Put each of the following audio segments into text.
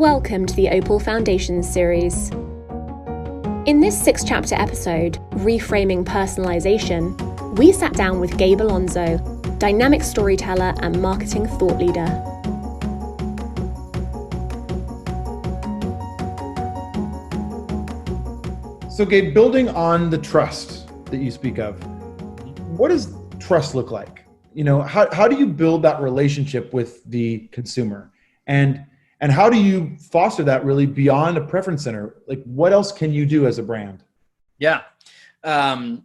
Welcome to the Opal Foundations series. In this 6-chapter episode, Reframing Personalization, we sat down with Gabe Alonso, dynamic storyteller and marketing thought leader. So Gabe, building on the trust that you speak of, what does trust look like? You know, how do you build that relationship with the consumer? And how do you foster that really beyond a preference center? Like, what else can you do as a brand? Yeah. I'll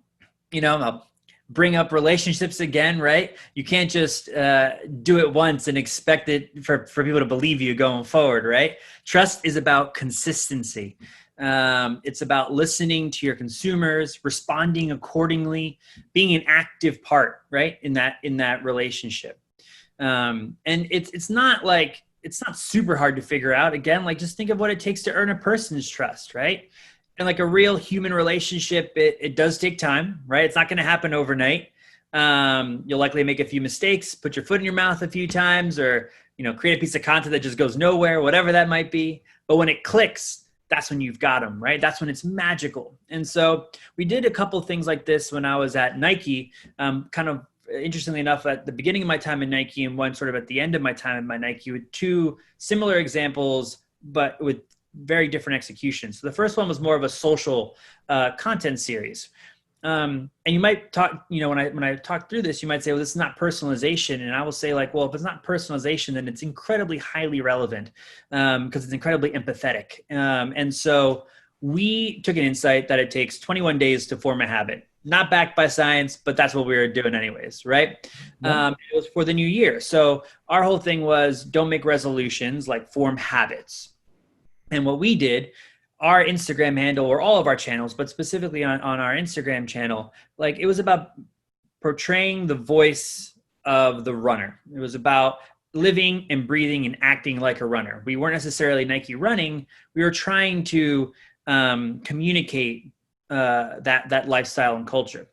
bring up relationships again, right? You can't just do it once and expect it for people to believe you going forward, right? Trust is about consistency. It's about listening to your consumers, responding accordingly, being an active part, right, in that relationship. And it's not super hard to figure out. Again, like, just think of what it takes to earn a person's trust, right? And like a real human relationship, it does take time, right? It's not going to happen overnight. You'll likely make a few mistakes, put your foot in your mouth a few times, or, create a piece of content that just goes nowhere, whatever that might be. But when it clicks, that's when you've got them, right? That's when it's magical. And so we did a couple things like this when I was at Nike, kind of interestingly enough, at the beginning of my time in Nike and one sort of at the end of my time at my Nike, with two similar examples, but with very different executions. So the first one was more of a social content series. And you might talk, when I talk through this, you might say, well, this is not personalization. And I will say, like, well, if it's not personalization, then it's incredibly highly relevant because it's incredibly empathetic. And so we took an insight that it takes 21 days to form a habit. Not backed by science, but that's what we were doing anyways, right? It was for the new year. So our whole thing was, don't make resolutions, like form habits. And what we did, our Instagram handle, or all of our channels, but specifically on our Instagram channel, like, it was about portraying the voice of the runner. It was about living and breathing and acting like a runner. We weren't necessarily Nike running. We were trying to communicate that lifestyle and culture.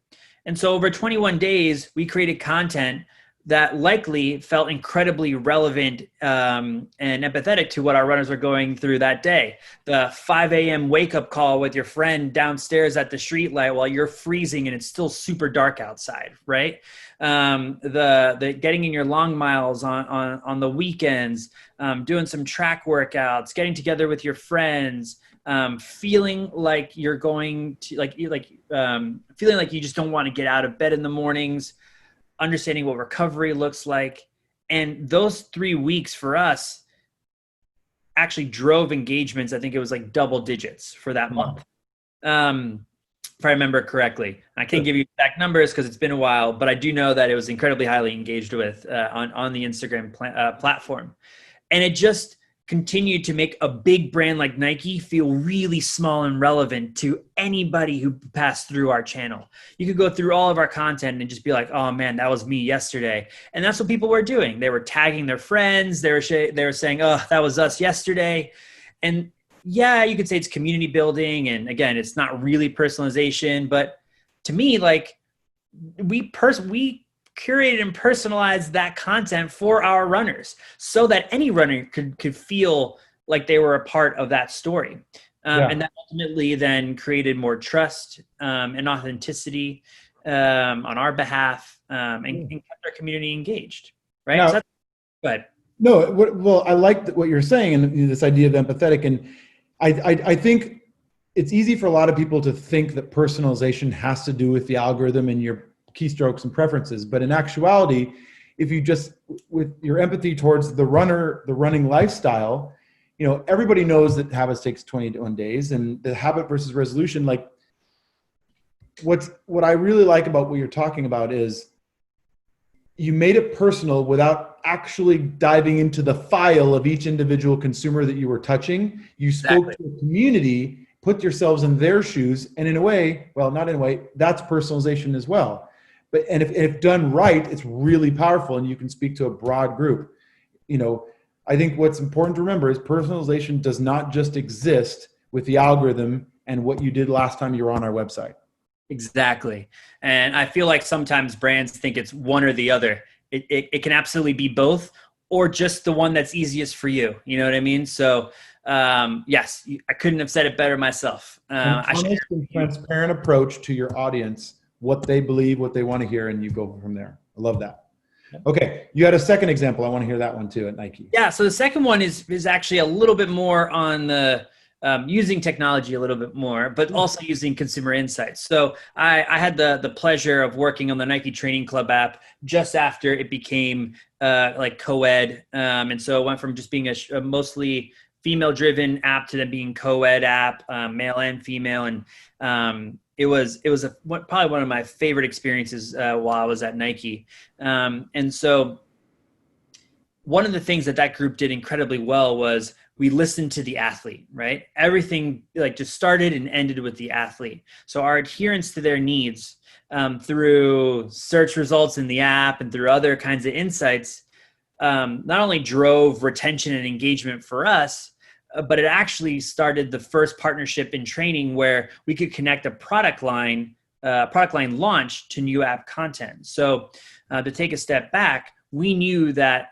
And so over 21 days, we created content that likely felt incredibly relevant and empathetic to what our runners were going through that day. The 5 a.m. wake-up call with your friend downstairs at the streetlight while you're freezing and it's still super dark outside, right? The getting in your long miles on the weekends, doing some track workouts, getting together with your friends, feeling like you're going to feeling like you just don't want to get out of bed in the mornings, understanding what recovery looks like. And those 3 weeks for us actually drove engagements. I think it was like double digits for that month. If I remember correctly. I can't give you exact numbers because it's been a while, but I do know that it was incredibly highly engaged with on the Instagram platform. And it just continued to make a big brand like Nike feel really small and relevant to anybody who passed through our channel. You could go through all of our content and just be like, oh man, that was me yesterday. And that's what people were doing. They were tagging their friends. They were saying, oh, that was us yesterday. And yeah, you could say it's community building. And again, it's not really personalization, but to me, like, we curated and personalized that content for our runners so that any runner could feel like they were a part of that story. And that ultimately then created more trust and authenticity on our behalf and kept our community engaged, right? Now, go ahead. No, well, I like what you're saying and this idea of empathetic. And I think it's easy for a lot of people to think that personalization has to do with the algorithm and your keystrokes and preferences. But in actuality, if you just, with your empathy towards the running lifestyle, everybody knows that habits takes 21 days, and the habit versus resolution, like, what I really like about what you're talking about is you made it personal without actually diving into the file of each individual consumer that you were touching. You spoke to a community, put yourselves in their shoes, and in a way, well, not in a way, that's personalization as well. And if done right, it's really powerful, and you can speak to a broad group. I think what's important to remember is personalization does not just exist with the algorithm and what you did last time you were on our website. Exactly. And I feel like sometimes brands think it's one or the other. It can absolutely be both, or just the one that's easiest for you. You know what I mean? So yes, I couldn't have said it better myself. Honest and transparent approach to your audience, what they believe, what they want to hear, and you go from there. I love that. Okay, you had a second example. I want to hear that one too at Nike. Yeah, so the second one is actually a little bit more on the using technology a little bit more, but also using consumer insights. So I had the pleasure of working on the Nike Training Club app just after it became like co-ed. And so it went from just being a mostly female-driven app to then being co-ed app, male and female. And it was probably one of my favorite experiences while I was at Nike. And so one of the things that group did incredibly well was we listened to the athlete, right? Everything like just started and ended with the athlete. So our adherence to their needs through search results in the app and through other kinds of insights not only drove retention and engagement for us, but it actually started the first partnership in training where we could connect a product line launch to new app content. So to take a step back, we knew that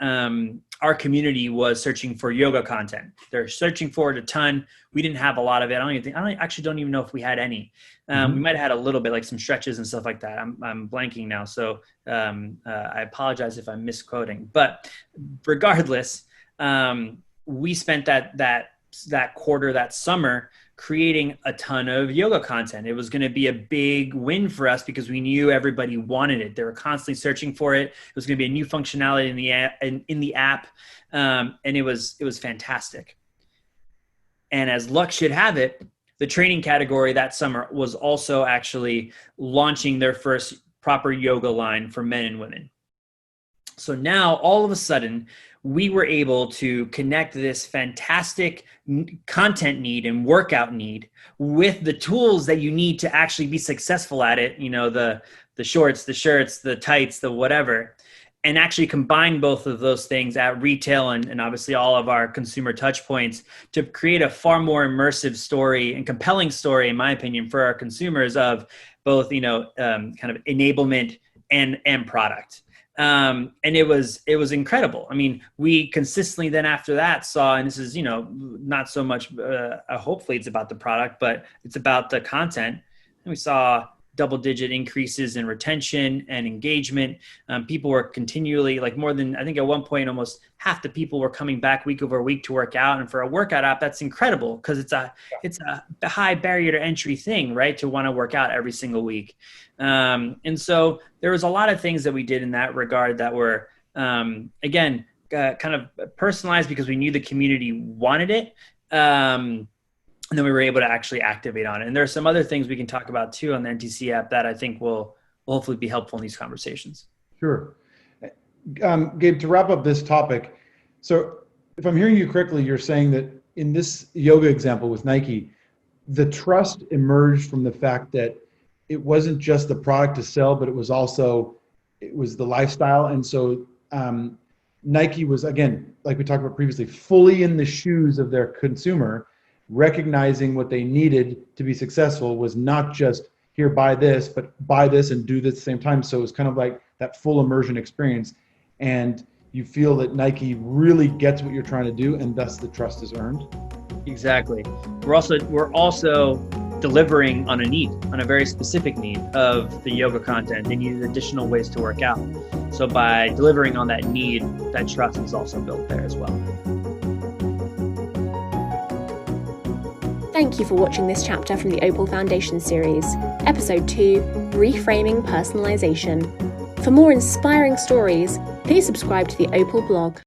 our community was searching for yoga content. They're searching for it a ton. We didn't have a lot of it. I actually don't even know if we had any. We might have had a little bit, like some stretches and stuff like that. I'm blanking now, so I apologize if I'm misquoting. But regardless, we spent that quarter, that summer, creating a ton of yoga content. It was going to be a big win for us because we knew everybody wanted it. They were constantly searching for it. It was going to be a new functionality in the app, and it was fantastic. And as luck should have it, the training category that summer was also actually launching their first proper yoga line for men and women. So now all of a sudden, we were able to connect this fantastic content need and workout need with the tools that you need to actually be successful at it. You know, the shorts, the shirts, the tights, the whatever, and actually combine both of those things at retail and obviously all of our consumer touch points to create a far more immersive story and compelling story, in my opinion, for our consumers of both, kind of enablement and product. And it was incredible. I mean, we consistently then after that saw, and this is, not so much, hopefully it's about the product, but it's about the content. And we saw double-digit increases in retention and engagement. People were continually, like more than, I think at one point, almost half the people were coming back week over week to work out. And for a workout app, that's incredible because it's a high barrier to entry thing, right? To want to work out every single week. And so there was a lot of things that we did in that regard that were, again, kind of personalized because we knew the community wanted it. And then we were able to actually activate on it. And there are some other things we can talk about too on the NTC app that I think will hopefully be helpful in these conversations. Sure. Gabe, to wrap up this topic, so if I'm hearing you correctly, you're saying that in this yoga example with Nike, the trust emerged from the fact that it wasn't just the product to sell, but it was the lifestyle. And so Nike was, again, like we talked about previously, fully in the shoes of their consumer, recognizing what they needed to be successful was not just here, buy this, but buy this and do this at the same time. So it was kind of like that full immersion experience. And you feel that Nike really gets what you're trying to do, and thus the trust is earned. Exactly. We're also delivering on a very specific need of the yoga content. They needed additional ways to work out. So by delivering on that need, that trust is also built there as well. Thank you for watching this chapter from the Opal Foundation series, Episode 2, Reframing Personalization. For more inspiring stories, please subscribe to the Opal blog.